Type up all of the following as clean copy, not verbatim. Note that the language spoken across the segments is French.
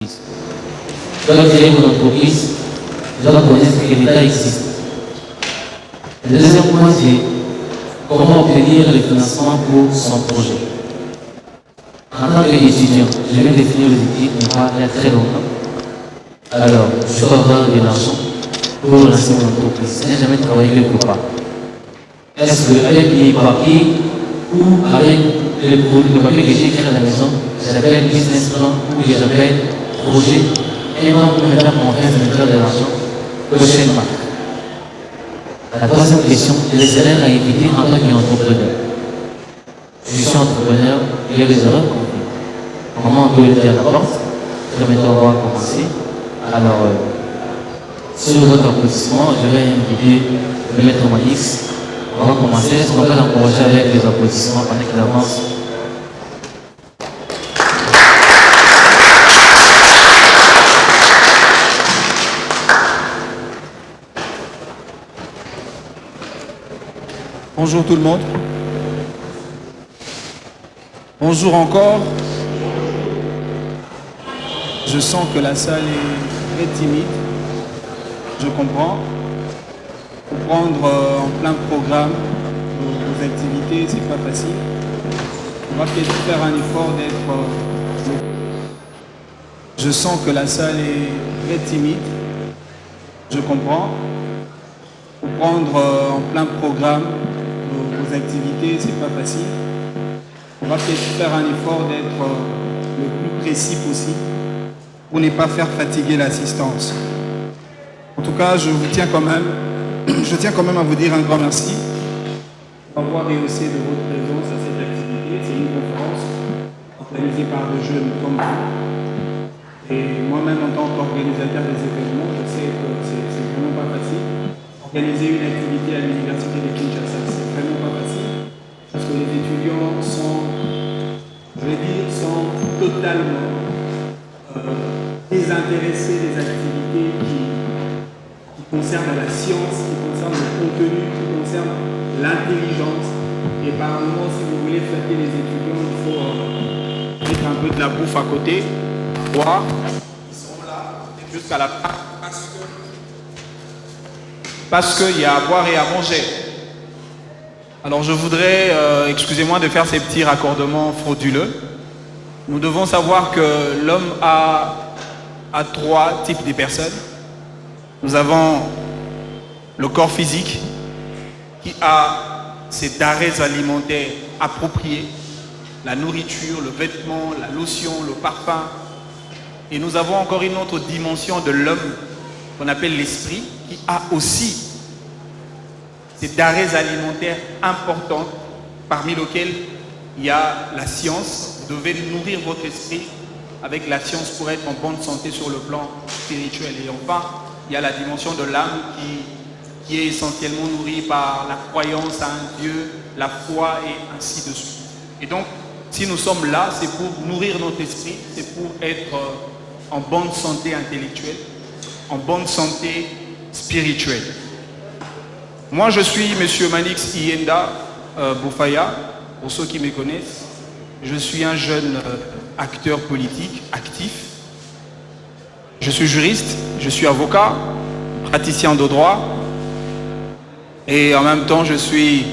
Tu dois créer une entreprise, tu dois connaître que l'État existe. Le deuxième point, c'est comment obtenir le financement pour son projet. En tant qu'étudiant, je vais définir l'objectif, mais pas il y a très longtemps. Alors, je dois avoir de l'argent pour lancer mon entreprise. Je n'ai jamais travaillé quelque part. Est-ce qu'avec les papiers ou avec le papier que j'ai écrit à la maison, j'appelle business plan ou que j'appelle projet, et moi, pour me faire confiance et me faire de l'argent, prochaine marque. La troisième question, les erreurs à éviter en tant qu'entrepreneur. Je suis entrepreneur, il y a des erreurs qu'on fait. Comment on peut le dire d'abord? Très bientôt, on va commencer. Alors, sur votre applaudissement, je vais inviter le maître Manix. On va commencer. Est-ce qu'on peut l'encourager avec les applaudissements pendant qu'il avance? Bonjour tout le monde. Bonjour encore. Je sens que la salle est très timide. Je comprends. Pour prendre en plein programme vos activités, c'est pas facile. On va peut-être faire un effort d'être. Je sens que la salle est très timide. Je comprends. Pour prendre en plein programme vos activités, c'est pas facile. On va peut-être faire un effort d'être le plus précis possible pour ne pas faire fatiguer l'assistance. En tout cas, je tiens quand même à vous dire un grand merci d'avoir rehaussé de votre présence à cette activité. C'est une conférence organisée par des jeunes comme vous. Et moi-même, en tant qu'organisateur des événements, je sais que c'est vraiment pas facile. Organiser une activité à l'université de Kinshasa, c'est vraiment pas facile. Parce que les étudiants sont totalement désintéressés des activités qui concernent la science, qui concernent le contenu, qui concernent l'intelligence. Et par moment, si vous voulez fêter les étudiants, il faut mettre un peu de la bouffe à côté, boire. Ils sont là jusqu'à la fin parce qu'il y a à boire et à manger. Alors je voudrais, excusez-moi de faire ces petits raccordements frauduleux. Nous devons savoir que l'homme a trois types de personnes. Nous avons le corps physique qui a ses denrées alimentaires appropriées, la nourriture, le vêtement, la lotion, le parfum. Et nous avons encore une autre dimension de l'homme qu'on appelle l'esprit, qui a aussi des denrées alimentaires importantes, parmi lesquelles il y a la science. Vous devez nourrir votre esprit avec la science pour être en bonne santé sur le plan spirituel. Et enfin, il y a la dimension de l'âme qui est essentiellement nourrie par la croyance à un Dieu, la foi et ainsi de suite. Et donc, si nous sommes là, c'est pour nourrir notre esprit, c'est pour être en bonne santé intellectuelle, en bonne santé spirituelle. Moi, je suis M. Manix Iyenda Boufaya, pour ceux qui me connaissent. Je suis un jeune acteur politique actif. Je suis juriste, je suis avocat, praticien de droit. Et en même temps, je suis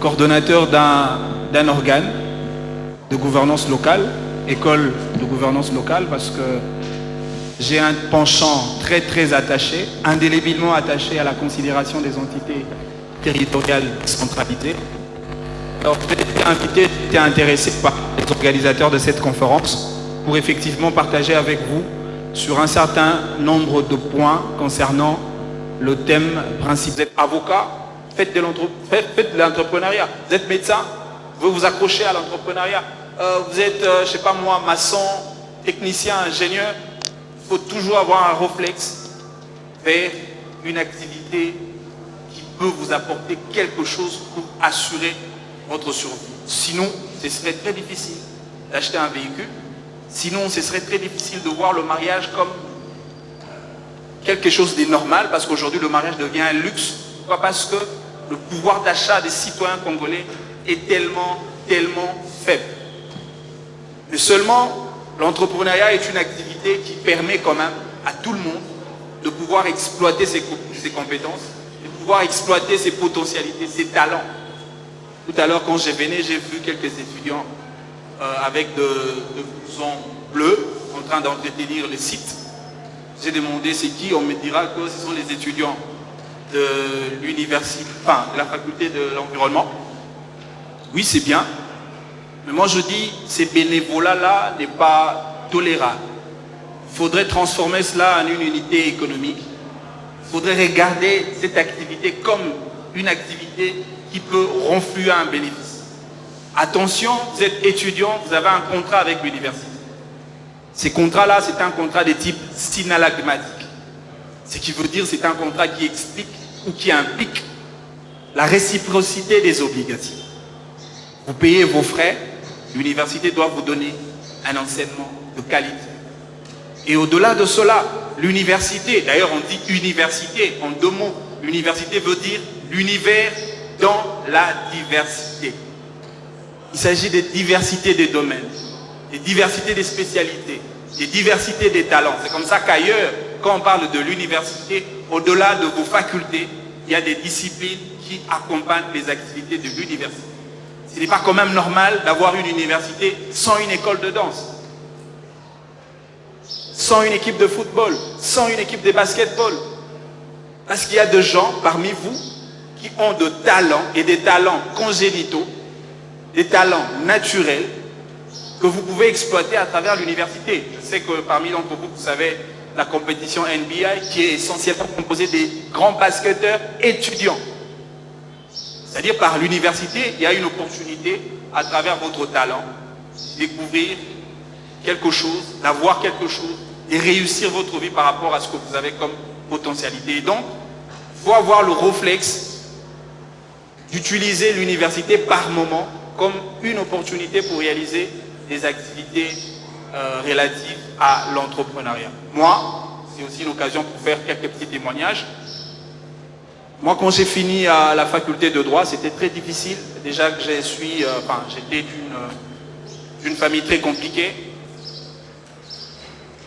coordonnateur d'un organe de gouvernance locale, école de gouvernance locale, parce que j'ai un penchant très très attaché, indéléblement attaché à la considération des entités territoriales centralisées. Alors j'ai été intéressé par les organisateurs de cette conférence pour effectivement partager avec vous sur un certain nombre de points concernant le thème principal. Vous êtes avocat, faites de l'entrepreneuriat. Vous êtes médecin, vous vous accrochez à l'entrepreneuriat. Vous êtes, je sais pas moi, maçon, technicien, ingénieur. Il faut toujours avoir un réflexe vers une activité qui peut vous apporter quelque chose pour assurer votre survie. Sinon, ce serait très difficile d'acheter un véhicule. Sinon, ce serait très difficile de voir le mariage comme quelque chose de normal, parce qu'aujourd'hui, le mariage devient un luxe. Pourquoi? Parce que le pouvoir d'achat des citoyens congolais est tellement faible. Mais seulement, L'entrepreneuriat est une activité qui permet quand même à tout le monde de pouvoir exploiter ses compétences, de pouvoir exploiter ses potentialités, ses talents. Tout à l'heure, quand je venais, j'ai vu quelques étudiants avec de blousons bleus en train d'entretenir le site. J'ai demandé c'est qui, on me dira que ce sont les étudiants de l'université, enfin de la faculté de l'environnement. Oui, c'est bien. Mais moi je dis, ces bénévolats-là n'est pas tolérable. Il faudrait transformer cela en une unité économique. Il faudrait regarder cette activité comme une activité qui peut renflouer un bénéfice. Attention, vous êtes étudiant, vous avez un contrat avec l'université. Ces contrats-là, c'est un contrat de type synalagmatique. Ce qui veut dire c'est un contrat qui explique ou qui implique la réciprocité des obligations. Vous payez vos frais, l'université doit vous donner un enseignement de qualité. Et au-delà de cela, l'université, d'ailleurs on dit université en deux mots, l'université veut dire l'univers dans la diversité. Il s'agit de diversité des domaines, de diversité des spécialités, de diversité des talents. C'est comme ça qu'ailleurs, quand on parle de l'université, au-delà de vos facultés, il y a des disciplines qui accompagnent les activités de l'université. Ce n'est pas quand même normal d'avoir une université sans une école de danse, sans une équipe de football, sans une équipe de basketball. Parce qu'il y a des gens parmi vous qui ont de talents et des talents congénitaux, des talents naturels que vous pouvez exploiter à travers l'université. Je sais que parmi d'entre vous, vous savez la compétition NBA qui est essentiellement composée des grands basketteurs étudiants. C'est-à-dire par l'université, il y a une opportunité à travers votre talent de découvrir quelque chose, d'avoir quelque chose, de réussir votre vie par rapport à ce que vous avez comme potentialité. Et donc, il faut avoir le réflexe d'utiliser l'université par moment comme une opportunité pour réaliser des activités relatives à l'entrepreneuriat. Moi, c'est aussi une occasion pour faire quelques petits témoignages. Moi, quand j'ai fini à la faculté de droit, c'était très difficile. Déjà que j'étais d'une famille très compliquée.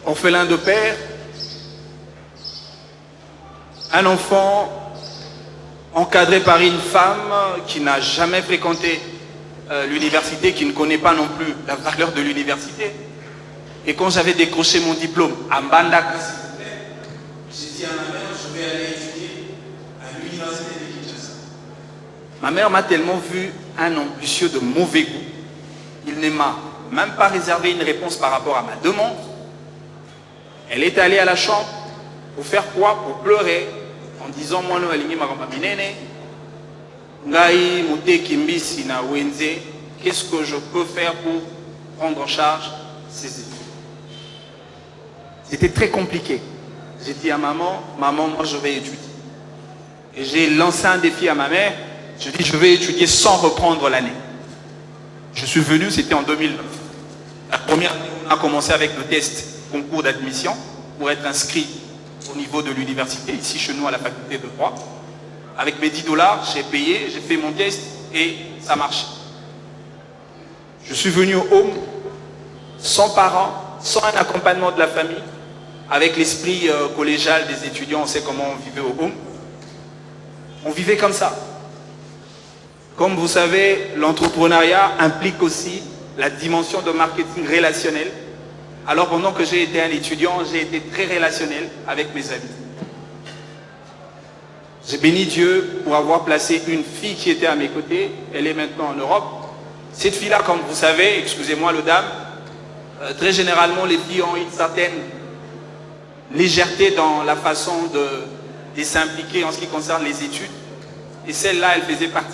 Orphelin de père, un enfant encadré par une femme qui n'a jamais fréquenté l'université, qui ne connaît pas non plus la valeur de l'université. Et quand j'avais décroché mon diplôme à Mbanda, j'ai dit à ma mère, je vais aller étudier à l'université de Kinshasa. Ma mère m'a tellement vu un ambitieux de mauvais goût, il ne m'a même pas réservé une réponse par rapport à ma demande. Elle est allée à la chambre pour faire quoi? Pour pleurer, en disant, moi, nous, aligné ma minene, ngai moute kimbisi na wenze, qu'est-ce que je peux faire pour prendre en charge ces études? C'était très compliqué. J'ai dit à maman, moi je vais étudier. Et j'ai lancé un défi à ma mère, je dis je vais étudier sans reprendre l'année. Je suis venu, c'était en 2009. La première année, on a commencé avec le test concours d'admission pour être inscrit au niveau de l'université, ici chez nous à la faculté de droit. Avec mes $10, j'ai payé, j'ai fait mon test et ça marche. Je suis venu au home, sans parents, sans un accompagnement de la famille, avec l'esprit collégial des étudiants, on sait comment on vivait au home. On vivait comme ça. Comme vous savez, l'entrepreneuriat implique aussi la dimension de marketing relationnel. Alors pendant que j'ai été un étudiant, j'ai été très relationnel avec mes amis. J'ai béni Dieu pour avoir placé une fille qui était à mes côtés. Elle est maintenant en Europe. Cette fille-là, comme vous savez, excusez-moi le dame, très généralement les filles ont une certaine légèreté dans la façon de s'impliquer en ce qui concerne les études. Et celle-là, elle faisait partie.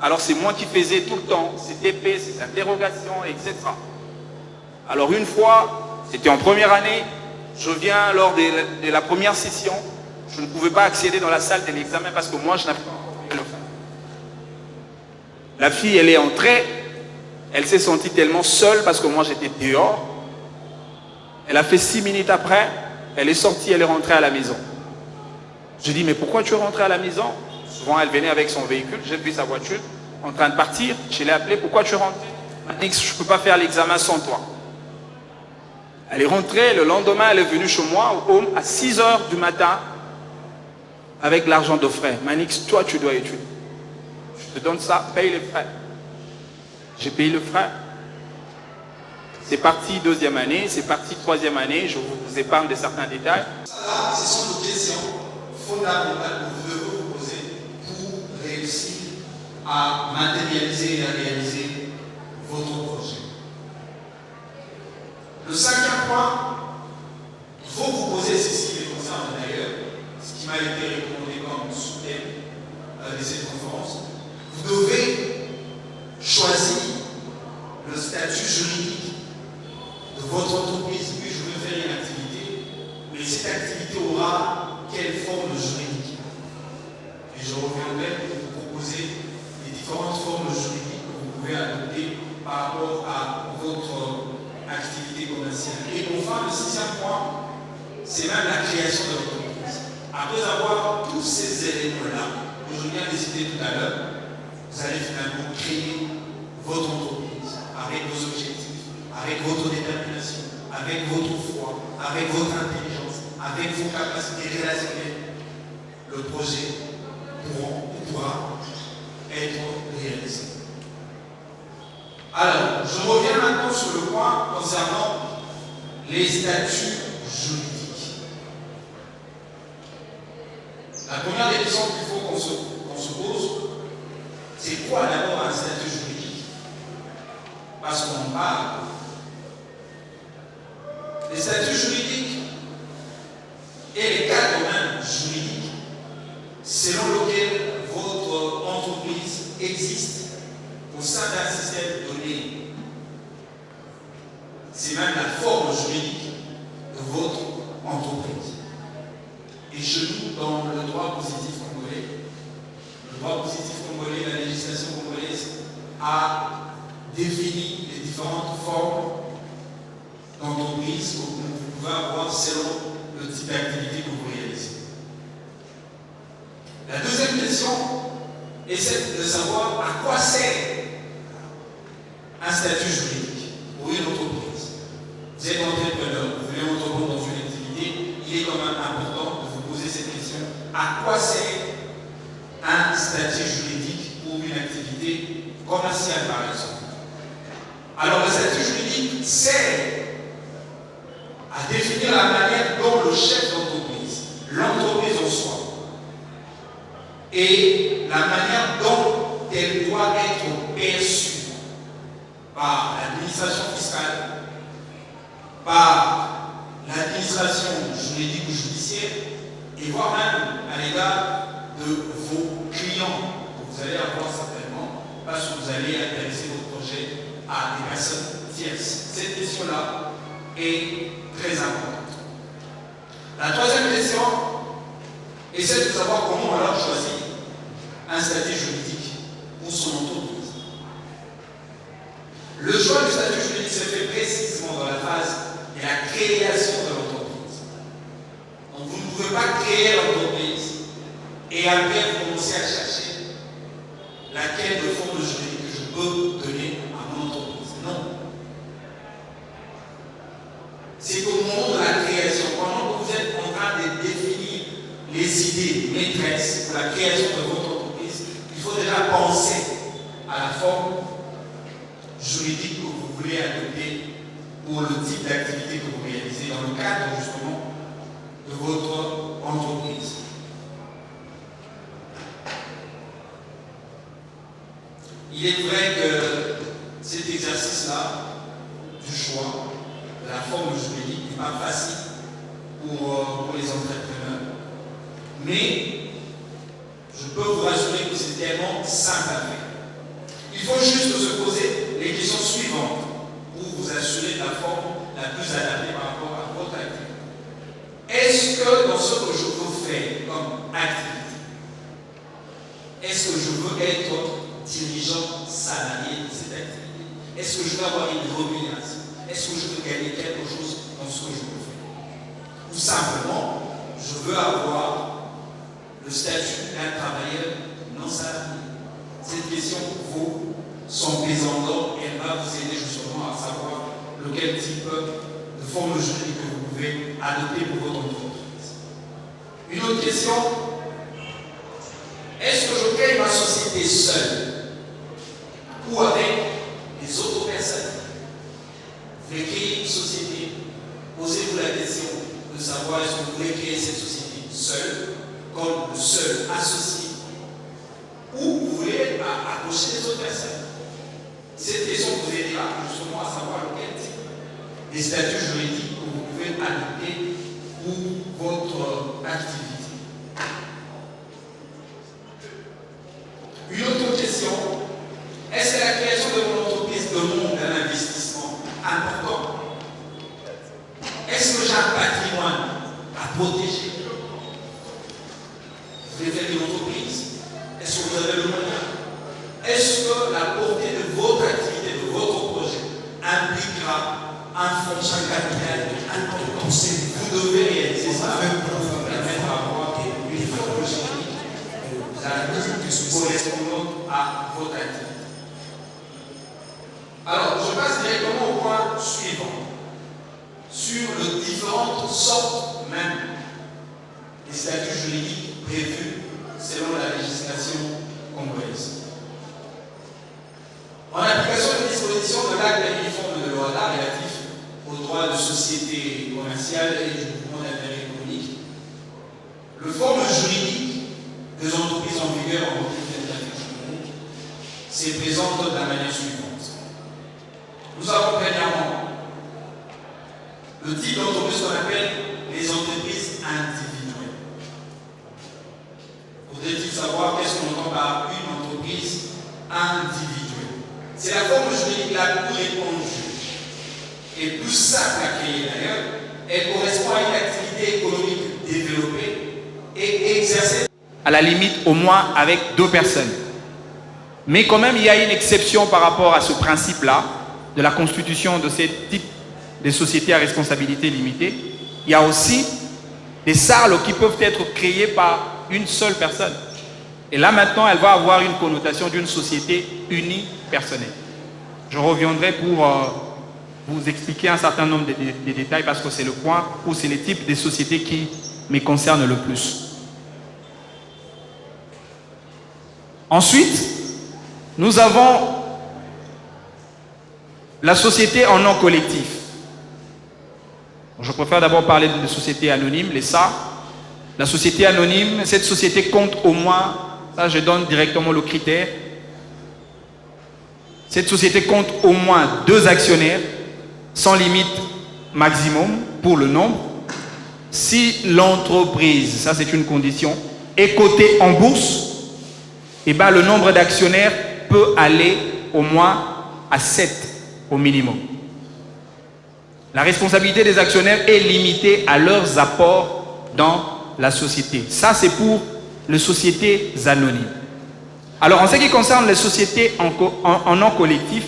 Alors c'est moi qui faisais tout le temps ces TP, ces interrogations, etc. Alors une fois, c'était en première année, je viens lors de la première session, je ne pouvais pas accéder dans la salle de l'examen parce que moi je n'avais pas encore pu le faire. La fille, elle est entrée, elle s'est sentie tellement seule parce que moi j'étais dehors. Elle a fait 6 minutes après, elle est sortie, elle est rentrée à la maison. Je dis mais pourquoi tu es rentrée à la maison? Souvent elle venait avec son véhicule, j'ai vu sa voiture en train de partir, je l'ai appelée, pourquoi tu es rentrée? Elle m'a dit que je ne peux pas faire l'examen sans toi. Elle est rentrée, le lendemain, elle est venue chez moi, au home, à 6 h du matin, avec l'argent de frais. Manix, toi, tu dois étudier. Je te donne ça, paye les frais. J'ai payé le frais. C'est parti deuxième année, c'est parti troisième année, je vous épargne de certains détails. Là, ce sont des questions fondamentales que vous devez vous poser pour réussir à matérialiser et à réaliser votre projet. Le cinquième point, il faut vous poser, c'est ce qui me concerne d'ailleurs, ce qui m'a été recommandé comme sous-thème de cette conférence. Vous devez choisir le statut juridique de votre entreprise. Oui, je veux faire une activité, mais cette activité aura quelle forme juridique? Et je reviendrai pour vous proposer les différentes formes juridiques que vous pouvez adopter par rapport à votre activité commerciale. Et enfin, le sixième point, c'est même la création de l'entreprise. Après avoir tous ces éléments-là, que je viens de citer tout à l'heure, vous allez finalement créer votre entreprise avec vos objectifs, avec votre détermination, avec votre foi, avec votre intelligence, avec vos capacités relationnelles. Le projet pourra être réalisé. Alors, je reviens maintenant sur le point concernant les statuts juridiques. La première des questions qu'il faut qu'on se pose, c'est quoi d'abord un statut juridique? Parce qu'on en parle. Les statuts juridiques et les cadres même juridiques selon lesquels votre entreprise existe au sein d'un système donné. C'est même la forme juridique de votre entreprise. Et chez nous, dans le droit positif congolais, la législation congolaise a défini les différentes formes d'entreprise que vous pouvez avoir selon le type d'activité que vous réalisez. La deuxième question est celle de savoir à quoi sert un statut juridique pour une entreprise. Vous êtes entrepreneur, vous voulez entreprendre dans une activité, il est quand même important de vous poser cette question. À quoi sert un statut juridique pour une activité commerciale, par exemple? Alors, le statut juridique sert à définir la manière dont le chef d'entreprise, l'entreprise en soi, et la manière dont elle doit être perçue par l'administration fiscale, par l'administration juridique ou judiciaire, et voire même à l'égard de vos clients que vous allez avoir certainement, parce que vous allez intéresser votre projet à des personnes tierces. Cette question-là est très importante. La troisième question est celle de savoir comment alors choisir un statut juridique pour son entreprise. Le choix du statut juridique se fait précisément dans la phase de la création de l'entreprise. Donc vous ne pouvez pas créer l'entreprise et après vous commencez à chercher laquelle de forme juridique que je peux donner à mon entreprise. Non. C'est au moment de la création, pendant que vous êtes en train de définir les idées maîtresses pour la création de votre entreprise, il faut déjà penser à la forme juridique que vous voulez adopter pour le type d'activité que vous réalisez dans le cadre justement de votre entreprise. Il est vrai que cet exercice-là du choix de la forme juridique n'est pas facile pour les entrepreneurs. Mais je peux vous rassurer que c'est tellement simple à faire. Il faut juste se poser les questions suivantes pour vous assurer de la forme la plus adaptée par rapport à votre activité. Est-ce que dans ce que je veux faire comme activité, est-ce que je veux être dirigeant salarié de cette activité? Est-ce que je veux avoir une rémunération? Est-ce que je veux gagner quelque chose dans ce que je veux faire? Ou simplement, je veux avoir le statut d'un travailleur non salarié. Cette question vaut son pesant d'or et elle va vous aider justement à savoir lequel type de forme juridique que vous pouvez adopter pour votre entreprise. Une autre question, est-ce que je crée ma société seule ou avec les autres personnes? Vous voulez créer une société, posez-vous la question de savoir est-ce que vous voulez créer cette société seule, comme le seul associé, ou vous voulez approcher les autres personnes. Cette question vous aidera justement à savoir quel type de statut juridique que vous pouvez adopter pour votre activité. Une autre question, est-ce que la création de mon entreprise demande un investissement important? Est-ce que j'ai un patrimoine à protéger? Vous voulez faire une entreprise? Est-ce que vous avez le moyen? Est-ce que la portée de votre activité, de votre projet, impliquera un fonds capital important? Vous devez réaliser ça pour permettre d'avoir une forme juridique correspondante à votre activité. Alors, je passe directement au point suivant, sur les différentes sortes même des statuts juridiques prévus selon la législation congolaise. En application des dispositions de l'acte uniforme de l'OHADA relatif aux droits de société commerciale et du mouvement d'intérêt économique, le forme juridique des entreprises en vigueur en République démocratique se présente de la manière suivante. Nous avons premièrement le type d'entreprise qu'on appelle les entreprises individuelles. Faudrait-il savoir qu'est-ce qu'on entend par une entreprise individuelle? C'est la forme juridique la plus répandue et plus simple à créer d'ailleurs. Elle correspond à une activité économique développée et exercée à la limite au moins avec 2 personnes. Mais quand même, il y a une exception par rapport à ce principe-là de la constitution de ces types de sociétés à responsabilité limitée. Il y a aussi des SARL qui peuvent être créées par une seule personne. Et là maintenant, elle va avoir une connotation d'une société unipersonnelle. Je reviendrai pour vous expliquer un certain nombre de détails parce que c'est le point où c'est les types de sociétés qui me concernent le plus. Ensuite, nous avons la société en nom collectif. Je préfère d'abord parler de sociétés anonymes, les SA. La société anonyme, cette société compte au moins, ça je donne directement le critère, cette société compte au moins 2 actionnaires, sans limite maximum pour le nombre. Si l'entreprise, ça c'est une condition, est cotée en bourse, et ben le nombre d'actionnaires peut aller au moins à 7 au minimum. La responsabilité des actionnaires est limitée à leurs apports dans la société. Ça, c'est pour les sociétés anonymes. Alors, en ce qui concerne les sociétés en nom collectif,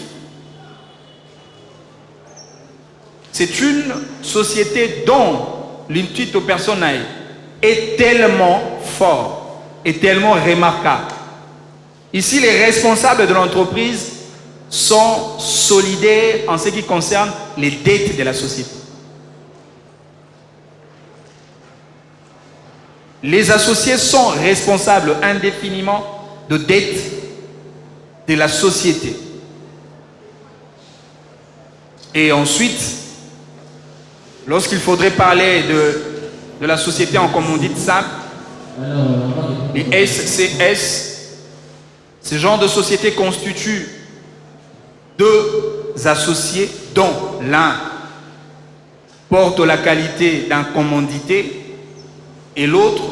c'est une société dont l'intuito personnel est tellement fort et tellement remarquable. Ici, les responsables de l'entreprise sont solidaires en ce qui concerne les dettes de la société. Les associés sont responsables indéfiniment de dettes de la société. Et ensuite, lorsqu'il faudrait parler de la société en commandite simple, les SCS, ce genre de société constitue 2 associés dont l'un porte la qualité d'un commanditaire et l'autre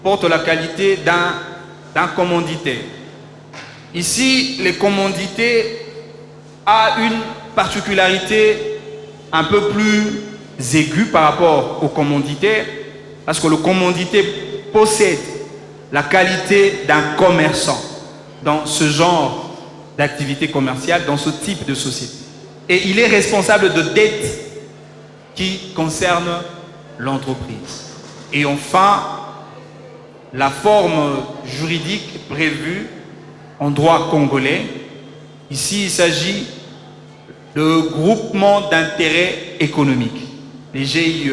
porte la qualité d'un commanditaire. Ici, le commanditaire a une particularité un peu plus aiguë par rapport au commanditaire parce que le commanditaire possède la qualité d'un commerçant dans ce genre d'activité commerciale, dans ce type de société. Et il est responsable de dettes qui concernent l'entreprise. Et enfin, la forme juridique prévue en droit congolais, ici il s'agit de groupement d'intérêt économique. les GIE,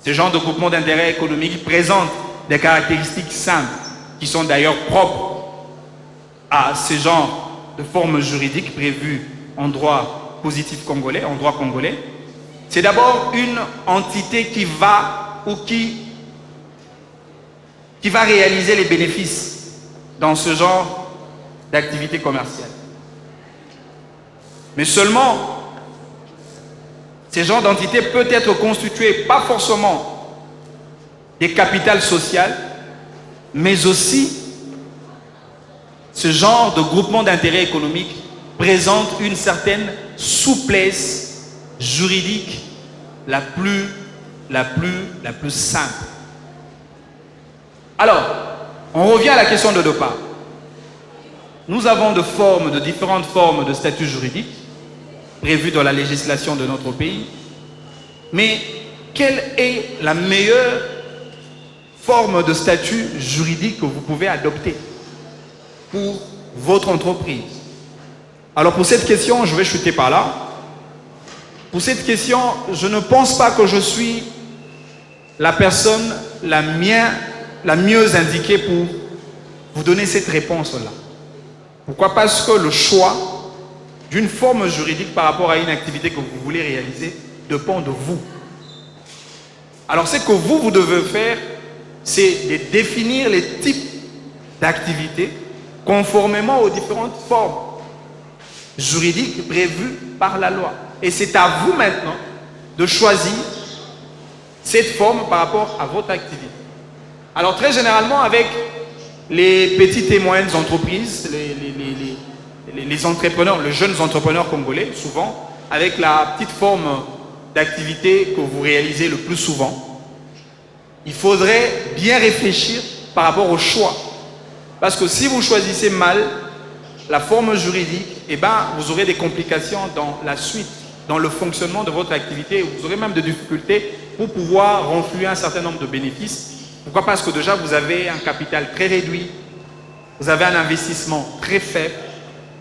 ce genre de groupement d'intérêt économique présente des caractéristiques simples qui sont d'ailleurs propres à ce genre de formes juridiques prévues en droit positif congolais, en droit congolais. C'est d'abord une entité qui va ou qui va réaliser les bénéfices dans ce genre d'activité commerciale. Mais seulement, ce genre d'entité peut être constitué pas forcément des capitales sociales, mais aussi ce genre de groupement d'intérêt économique présente une certaine souplesse juridique la plus simple. Alors, on revient à la question de départ. Nous avons de différentes formes de statut juridique prévues dans la législation de notre pays. Mais quelle est la meilleure forme de statut juridique que vous pouvez adopter pour votre entreprise? Alors pour cette question, je vais chuter par là. Pour cette question, je ne pense pas que je suis la personne la mieux indiquée pour vous donner cette réponse-là. Pourquoi? Parce que le choix d'une forme juridique par rapport à une activité que vous voulez réaliser dépend de vous. Alors ce que vous devez faire, c'est de définir les types d'activités conformément aux différentes formes juridiques prévues par la loi. Et c'est à vous maintenant de choisir cette forme par rapport à votre activité. Alors très généralement, avec les petites et moyennes entreprises, les entrepreneurs, les jeunes entrepreneurs congolais, souvent, avec la petite forme d'activité que vous réalisez le plus souvent, il faudrait bien réfléchir par rapport au choix. Parce que si vous choisissez mal la forme juridique, eh ben, vous aurez des complications dans la suite, dans le fonctionnement de votre activité. Vous aurez même des difficultés pour pouvoir renflouer un certain nombre de bénéfices. Pourquoi? Parce que déjà, vous avez un capital très réduit, vous avez un investissement très faible,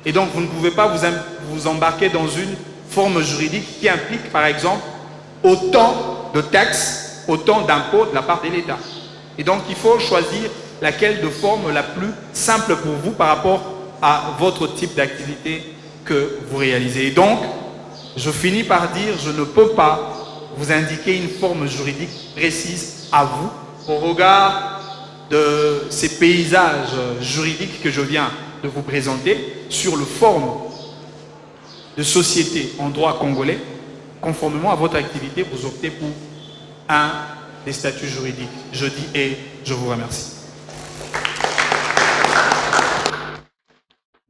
et donc vous ne pouvez pas vous embarquer dans une forme juridique qui implique, par exemple, autant de taxes, autant d'impôts de la part de l'État. Et donc, il faut choisir laquelle de forme la plus simple pour vous par rapport à votre type d'activité que vous réalisez. Et donc, je finis par dire, je ne peux pas vous indiquer une forme juridique précise à vous au regard de ces paysages juridiques que je viens de vous présenter sur le forme de société en droit congolais. Conformément à votre activité, vous optez pour un des statuts juridiques. Je dis et je vous remercie.